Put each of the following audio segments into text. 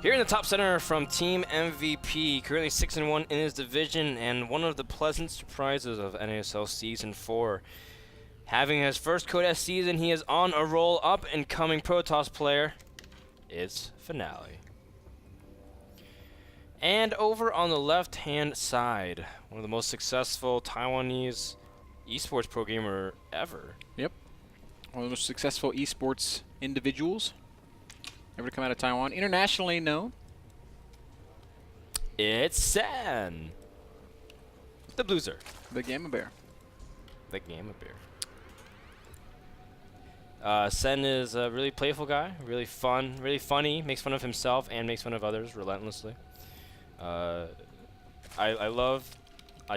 Here in the top center from Team MVP, currently 6-1 in his division, and one of the pleasant surprises of NASL Season 4. Having his first Code S season, he is on a roll. Up and coming Protoss player. It's Finale. And over on the left-hand side, one of the most successful Taiwanese esports pro gamer ever. Yep. One of the most successful esports individuals ever to come out of Taiwan. Internationally known. It's Sen. The Blueser. The Gamma Bear. The Gamma Bear. Sen is a really playful guy, really fun, really funny, makes fun of himself and makes fun of others relentlessly. I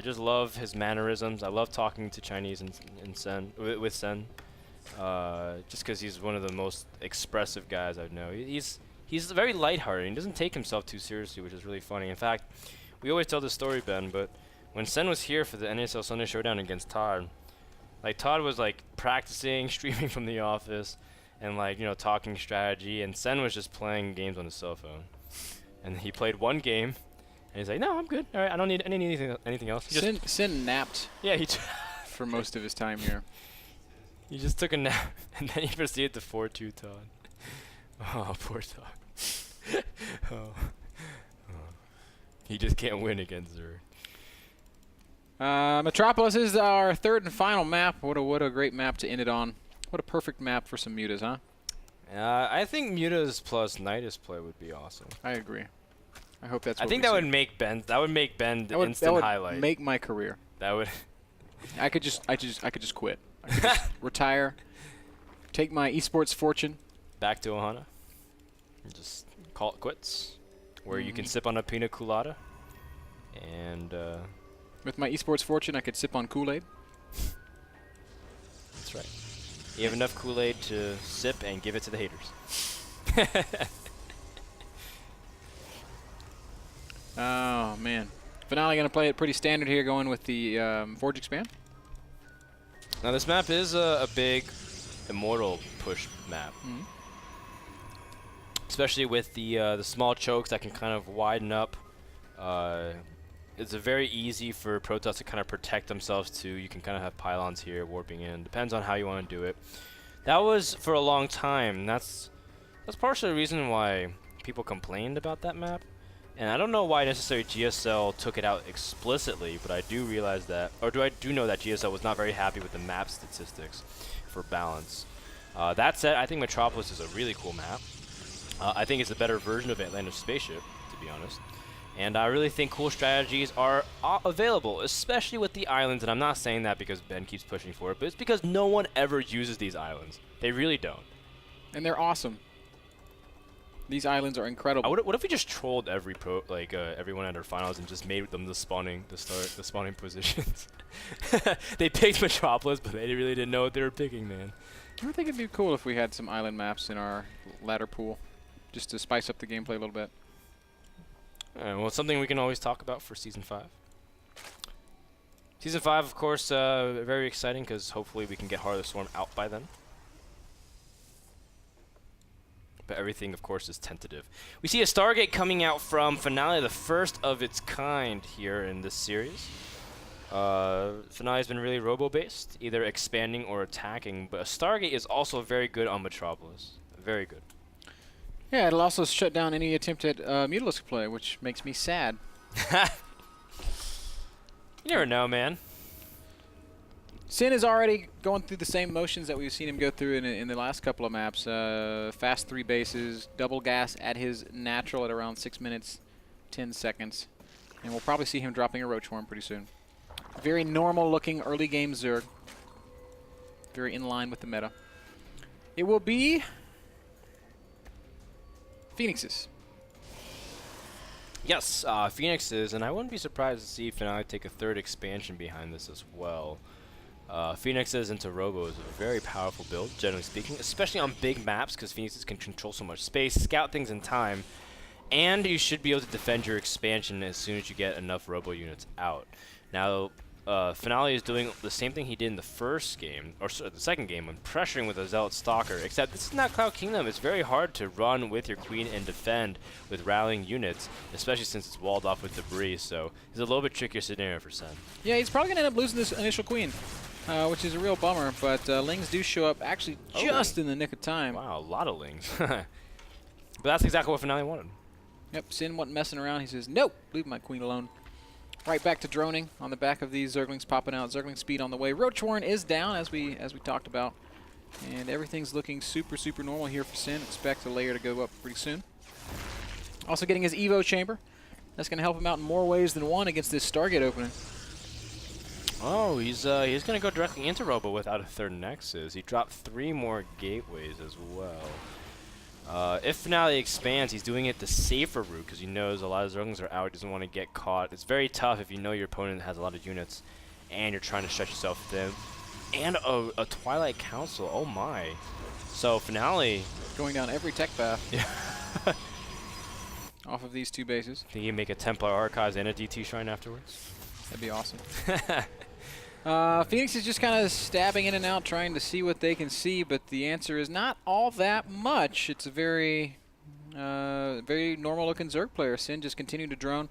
just love his mannerisms. I love talking to Chinese and Sen, with Sen. Just because he's one of the most expressive guys I know. He's very lighthearted. He doesn't take himself too seriously, which is really funny. In fact, we always tell this story, Ben, but when Sen was here for the NASL Sunday Showdown against Todd, like Todd was like practicing, streaming from the office, and like talking strategy, and Sen was just playing games on his cell phone. And he played one game, and he's like, "No, I'm good. All right, I don't need anything else." Sen napped. Yeah, he for most of his time here. He just took a nap, and then he proceeded to 4-2 Todd. Oh, poor Todd. Oh. He just can't win against Zerg. Metropolis is our third and final map. What a great map to end it on. What a perfect map for some mutas, huh? I think mutas plus Nidus play would be awesome. I agree. I hope that's. I think that would make Ben. That would make Ben the instant highlight. That would make my career. That would. I could just quit. I could just retire. Take my esports fortune. Back to Ohana. And just call it quits. Where you can sip on a pina colada. And. With my esports fortune, I could sip on Kool-Aid. That's right. You have enough Kool-Aid to sip and give it to the haters. Oh, man. Finale going to play it pretty standard here, going with the Forge Expand. Now, this map is a big Immortal push map. Especially with the small chokes that can kind of widen up. It's very easy for Protoss to kind of protect themselves too. You can kind of have pylons here warping in. Depends on how you want to do it. That was for a long time. That's partially the reason why people complained about that map. And I don't know why necessarily GSL took it out explicitly, but I do realize that, or I do know that GSL was not very happy with the map statistics for balance. That said, I think Metropolis is a really cool map. I think it's a better version of Atlantis Spaceship, to be honest. And I really think cool strategies are available, especially with the islands. And I'm not saying that because Ben keeps pushing for it, but it's because no one ever uses these islands. They really don't. And they're awesome. These islands are incredible. What if we just trolled everyone at our finals and just made them the spawning positions? They picked Metropolis, but they really didn't know what they were picking, man. I think it'd be cool if we had some island maps in our ladder pool, just to spice up the gameplay a little bit. Well, it's something we can always talk about for Season 5. Season 5, of course, very exciting because hopefully we can get Heart of the Swarm out by then. But everything, of course, is tentative. We see a Stargate coming out from Finale, the first of its kind here in this series. Finale has been really robo-based, either expanding or attacking, but a Stargate is also very good on Metropolis. Very good. Yeah, it'll also shut down any attempt at Mutalisk play, which makes me sad. You never know, man. Sin is already going through the same motions that we've seen him go through in the last couple of maps. Fast 3 bases, double gas at his natural at around 6 minutes, 10 seconds. And we'll probably see him dropping a Roach Worm pretty soon. Very normal looking early game Zerg. Very in line with the meta. It will be Phoenixes. Yes, Phoenixes, and I wouldn't be surprised to see Finale take a third expansion behind this as well. Phoenixes into Robo is a very powerful build, generally speaking, especially on big maps because Phoenixes can control so much space, scout things in time, and you should be able to defend your expansion as soon as you get enough Robo units out. Now, Finale is doing the same thing he did in the first game, or sorry, the second game, when pressuring with a Zealot Stalker, except this is not Cloud Kingdom. It's very hard to run with your queen and defend with rallying units, especially since it's walled off with debris, so it's a little bit trickier scenario for Sen. Yeah, he's probably going to end up losing this initial queen, which is a real bummer, but Lings do show up actually just in the nick of time. Wow, a lot of Lings. But that's exactly what Finale wanted. Yep, Sin wasn't messing around. He says, nope, leave my queen alone. Right back to droning on the back of these Zerglings popping out. Zergling speed on the way. Roach Warren is down, as we talked about. And everything's looking super, super normal here for Sin. Expect the layer to go up pretty soon. Also getting his Evo chamber. That's going to help him out in more ways than one against this Stargate opening. Oh, he's going to go directly into Robo without a third Nexus. He dropped 3 more gateways as well. If Finale expands, he's doing it the safer route because he knows a lot of Zerglings are out. He doesn't want to get caught. It's very tough if you know your opponent has a lot of units and you're trying to stretch yourself thin. And a Twilight Council. Oh my. So Finale going down every tech path. Yeah. Off of these 2 bases. Think you can make a Templar Archives and a DT Shrine afterwards? That'd be awesome. Phoenix is just kind of stabbing in and out, trying to see what they can see, but the answer is not all that much. It's a very normal-looking Zerg player. Sin just continuing to drone.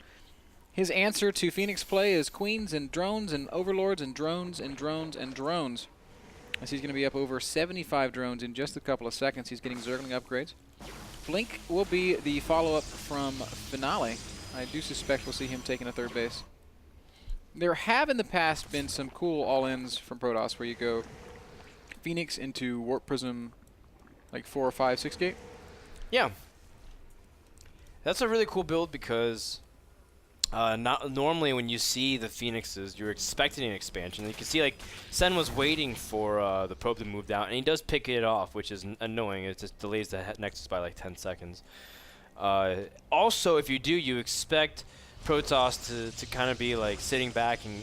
His answer to Phoenix play is queens and drones and overlords and drones and drones and drones. As he's going to be up over 75 drones in just a couple of seconds. He's getting Zergling upgrades. Blink will be the follow-up from Finale. I do suspect we'll see him taking a third base. There have in the past been some cool all-ins from Protoss where you go Phoenix into Warp Prism like 4 or 5, 6 gate. Yeah. That's a really cool build because not normally when you see the Phoenixes, you're expecting an expansion. You can see like Sen was waiting for the probe to move down, and he does pick it off, which is annoying. It just delays the Nexus by like 10 seconds. Also, if you do, you expect Protoss to kind of be like sitting back and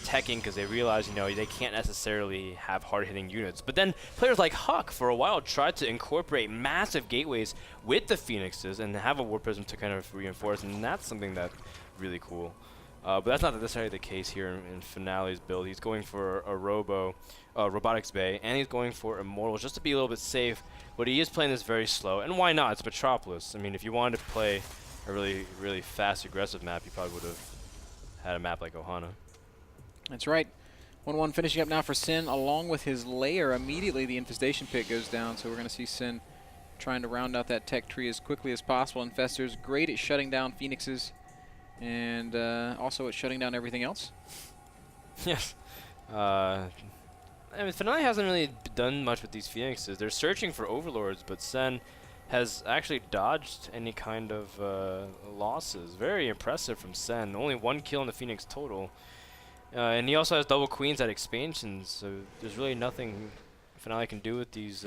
teching because they realize, you know, they can't necessarily have hard-hitting units. But then players like Huck for a while tried to incorporate massive gateways with the Phoenixes and have a Warp Prism to kind of reinforce, and that's something that's really cool. But that's not necessarily the case here in Finale's build. He's going for a Robotics Bay, and he's going for Immortals just to be a little bit safe. But he is playing this very slow, and why not? It's Metropolis. I mean, if you wanted to play a really, really fast, aggressive map, you probably would have had a map like Ohana. That's right. 1-1 finishing up now for Sin, along with his layer. Immediately the Infestation Pit goes down, so we're going to see Sin trying to round out that tech tree as quickly as possible. Infestors, great at shutting down Phoenixes, and also at shutting down everything else. Yes. I mean, Finale hasn't really done much with these Phoenixes. They're searching for Overlords, but Sen has actually dodged any kind of losses. Very impressive from Sen. Only 1 kill in the Phoenix total. And he also has double queens at expansions, so there's really nothing Finale can do with these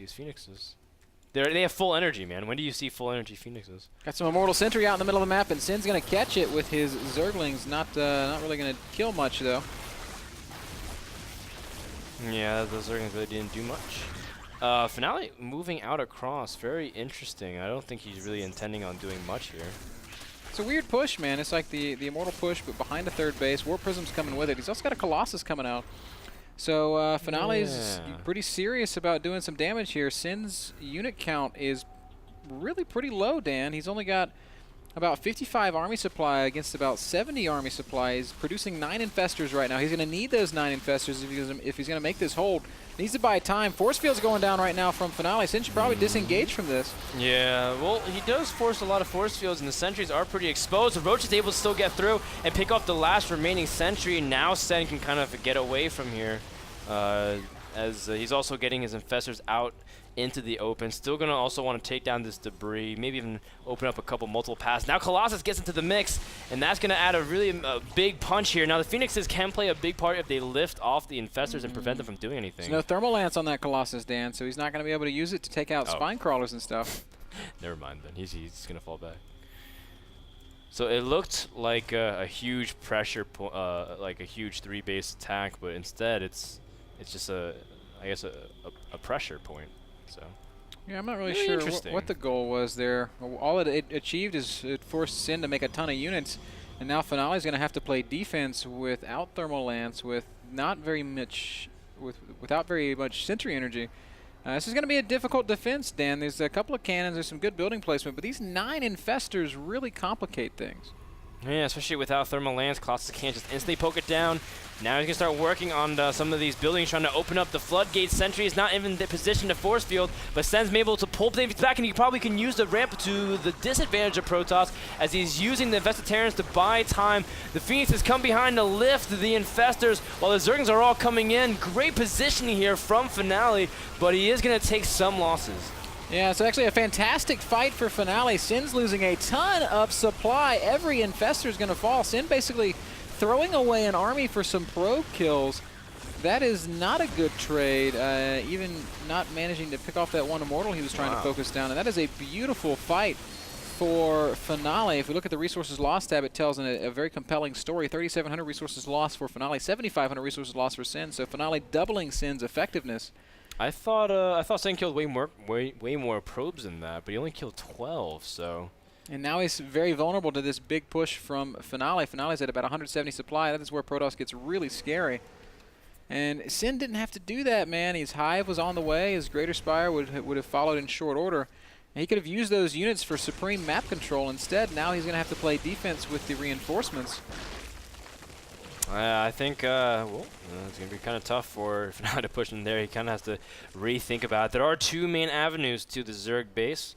Phoenixes. They have full energy, man. When do you see full energy Phoenixes? Got some Immortal Sentry out in the middle of the map, and Sin's going to catch it with his Zerglings. Not really going to kill much, though. Yeah, those Zerglings really didn't do much. Finale moving out across, very interesting. I don't think he's really intending on doing much here. It's a weird push, man. It's like the Immortal push, but behind the third base. Warp Prism's coming with it. He's also got a Colossus coming out. So Finale's pretty serious about doing some damage here. Sin's unit count is really pretty low, Dan. He's only got about 55 army supply against about 70 army supply. He's producing 9 Infestors right now. He's going to need those 9 Infestors if he's going to make this hold. Needs to buy time. Force field's going down right now from Finale. Sin should probably disengage from this. Yeah, well, he does force a lot of force fields, and the sentries are pretty exposed. So Roach is able to still get through and pick off the last remaining sentry. Now Sen can kind of get away from here, as he's also getting his Infestors out into the open. Still going to also want to take down this debris, maybe even open up a couple multiple paths. Now Colossus gets into the mix, and that's going to add a really big punch here. Now the Phoenixes can play a big part if they lift off the Infestors and prevent them from doing anything. There's no Thermal Lance on that Colossus, Dan, so he's not going to be able to use it to take out Spine Crawlers and stuff. Never mind then. He's going to fall back. So it looked like a huge pressure, like a huge 3-base attack, but instead it's just I guess a pressure point. So yeah, I'm not really sure what the goal was there. All it achieved is it forced Sin to make a ton of units. And now Finale's going to have to play defense without Thermal Lance, with not very much, without very much Sentry energy. This is going to be a difficult defense, Dan. There's a couple of cannons, there's some good building placement, but these 9 infestors really complicate things. Yeah, especially without Thermal Lance, Colossus can't just instantly poke it down. Now he's going to start working on some of these buildings, trying to open up the floodgates. Sentry is not even in the position to force field, but Sen's able to pull things back, and he probably can use the ramp to the disadvantage of Protoss as he's using the Infestatorians to buy time. The Phoenixes come behind to lift the Infestors, while the Zerglings are all coming in. Great positioning here from Finale, but he is going to take some losses. Yeah, it's actually a fantastic fight for Finale. Sin's losing a ton of supply. Every infestor is going to fall. Sin basically throwing away an army for some probe kills. That is not a good trade, even not managing to pick off that one Immortal he was trying to focus down. And that is a beautiful fight for Finale. If we look at the resources lost tab, it tells a very compelling story. 3,700 resources lost for Finale, 7,500 resources lost for Sin. So Finale doubling Sin's effectiveness. I thought Sen killed way more probes than that, but he only killed 12. So. And now he's very vulnerable to this big push from Finale. Finale's at about 170 supply. That is where Protoss gets really scary. And Sin didn't have to do that, man. His Hive was on the way. His Greater Spire would have followed in short order. And he could have used those units for supreme map control. Instead, now he's going to have to play defense with the reinforcements. I think it's going to be kind of tough for Finale to push in there. He kind of has to rethink about it. There are 2 main avenues to the Zerg base.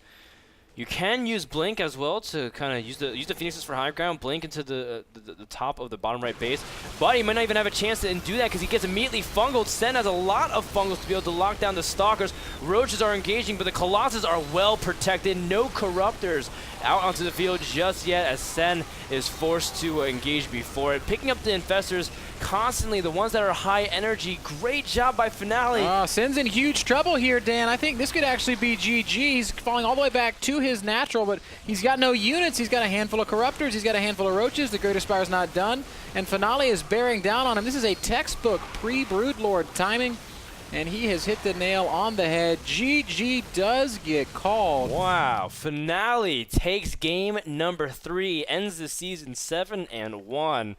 You can use Blink as well to kind of use the Phoenixes for high ground, Blink into the top of the bottom right base. But he might not even have a chance to do that because he gets immediately fungled. Sen has a lot of fungals to be able to lock down the Stalkers. Roaches are engaging, but the Colossus are well protected. No Corruptors out onto the field just yet as Sen is forced to engage before it. Picking up the Infestors constantly, the ones that are high energy. Great job by Finale. Sen's in huge trouble here, Dan. I think this could actually be GG. He's falling all the way back to his natural, but he's got no units. He's got a handful of Corruptors. He's got a handful of Roaches. The Greater Spire's not done, and Finale is bearing down on him. This is a textbook pre-Broodlord timing, and he has hit the nail on the head. GG does get called. Wow. Finale takes game number 3, ends the season 7-1.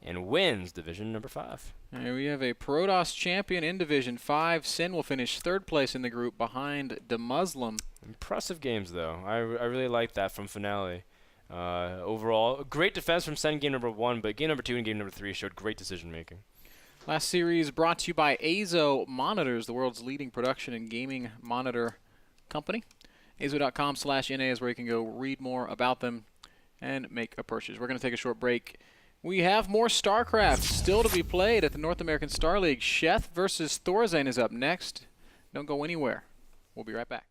And wins Division number 5. And we have a Protoss champion in Division 5. Sin will finish 3rd place in the group behind the Muslim. Impressive games, though. I really like that from Finale. Overall, great defense from Sen game number 1, but game number 2 and game number 3 showed great decision-making. Last series brought to you by Azo Monitors, the world's leading production and gaming monitor company. Azo.com/NA is where you can go read more about them and make a purchase. We're going to take a short break. We have more Starcraft still to be played at the North American Star League. Sheth versus Thorazane is up next. Don't go anywhere. We'll be right back.